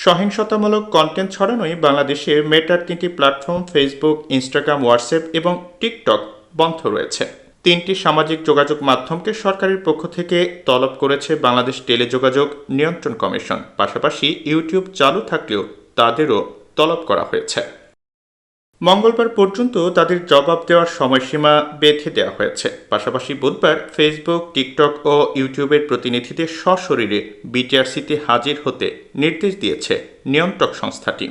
সহিংসতামূলক content ছড়ানোই বাংলাদেশে মেটার 3টি platform Facebook, Instagram, WhatsApp এবং টিকটক বন্ধ রয়েছে। 3টি সামাজিক যোগাযোগ মাধ্যমকে সরকারের পক্ষ থেকে তলব করেছে বাংলাদেশ টেলিযোগাযোগ নিয়ন্ত্রণ কমিশন। পাশাপাশি ইউটিউব চালু থাকলেও তাদেরও তলব করা হয়েছে। মঙ্গলবার পর্যন্ত তাদের জবাব দেওয়ার সময়সীমা বেঁধে দেওয়া হয়েছে। পাশাপাশি বুধবার ফেসবুক, টিকটক ও ইউটিউবের প্রতিনিধিদের সশরীরে বিটিআরসিতে হাজির হতে নির্দেশ দিয়েছে নিয়ন্ত্রক সংস্থাটি।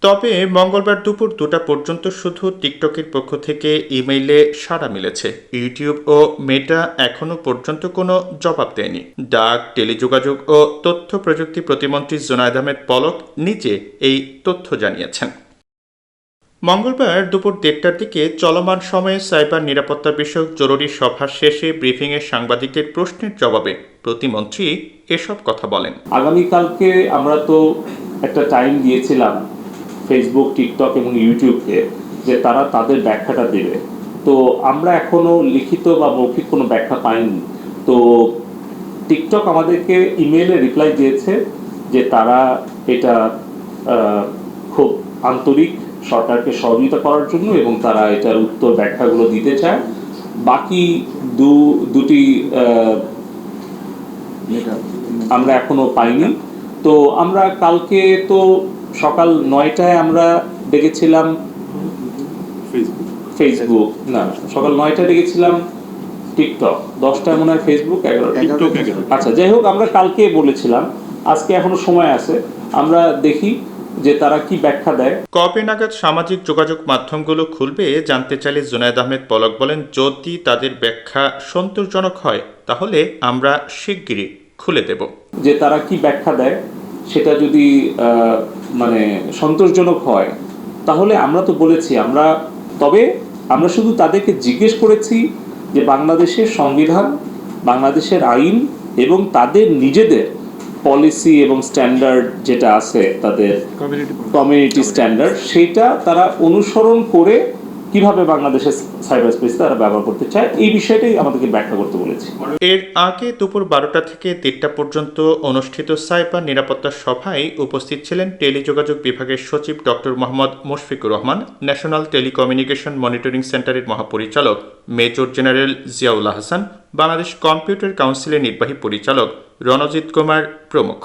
তবে মঙ্গলবার দুপুর 2টা পর্যন্ত শুধু টিকটকের পক্ষ থেকে ইমেইলে সাড়া মিলেছে। ইউটিউব ও মেটা এখনও পর্যন্ত কোনো জবাব দেয়নি। ডাক, টেলিযোগাযোগ ও তথ্য প্রযুক্তি প্রতিমন্ত্রী জুনায়েদ আহমেদ পলক নিজে এই তথ্য জানিয়েছেন। মঙ্গলবার দুপুর 1টার দিকে চলমান সময়ে সাইবার নিরাপত্তা বিষয়ক জরুরি সভা শেষে ব্রিফিংয়ে সাংবাদিকদের প্রশ্নের জবাবে প্রতিমন্ত্রী এসব কথা বলেন। আগামীকালকে আমরা তো একটা টাইম দিয়েছিলাম ফেসবুক, টিকটক এবং ইউটিউবকে যে তারা তাদের ব্যাখ্যাটা দেবে। তো আমরা এখনো লিখিত বা মৌখিক কোনো ব্যাখ্যা পাইনি। তো টিকটক আমাদেরকে ইমেইলে রিপ্লাই দিয়েছে যে তারা এটা খুব আন্তরিক সরকারকে সহযোগিতা করার জন্য এবং তারা এটার উত্তর ব্যাখ্যাগুলো দিতে চায়। বাকি দুটি আমরা এখনো পাইনি। তো আমরা কালকে তো সকাল 9টায় আমরা ডেকেছিলাম ফেসবুক, না সকাল 9টায় ডেকেছিলাম টিকটক, 10টায় মনে হয় ফেসবুক, 11টায়। আচ্ছা, যাই হোক, আমরা কালকে বলেছিলাম, আজকে এখনো সময় আছে, আমরা দেখি যে তারা কি ব্যাখ্যা দেয়। কবে নাগাদ সামাজিক যোগাযোগ মাধ্যমগুলো খুলবে জানতে চাইলে জুনায়েদ আহমেদ পলক বলেন, যদি তাদের ব্যাখ্যা সন্তোষজনক হয় তাহলে আমরা শিগগিরই খুলে দেব। যে তারা কি ব্যাখ্যা দেয় সেটা যদি মানে সন্তোষজনক হয় তাহলে আমরা তো বলেছি তবে আমরা শুধু তাদেরকে জিজ্ঞেস করেছি যে বাংলাদেশের সংবিধান, বাংলাদেশের আইন এবং তাদের নিজেদের পলিসি এবং স্ট্যান্ডার্ড যেটা আছে, তাদের কমিউনিটি স্ট্যান্ডার্ড, সেটা তারা অনুসরণ করে কিভাবে বাংলাদেশের সাইবার স্পেস তারা ব্যবহার করতে চায় এই বিষয়টাই আমাদেরকে ব্যাখ্যা করতে বলেছি। এর আগে দুপুর 12টা থেকে 1টা পর্যন্ত অনুষ্ঠিত সাইবার নিরাপত্তা সভায় উপস্থিত ছিলেন টেলিযোগাযোগ বিভাগের সচিব doctor Mohammad Mushfiqur Rahman, national telecommunication monitoring সেন্টারের মহাপরিচালক major general Ziaul Hasan, Bangladesh computer কাউন্সিলের নির্বাহী পরিচালক রণজিৎ কুমার প্রমুখ।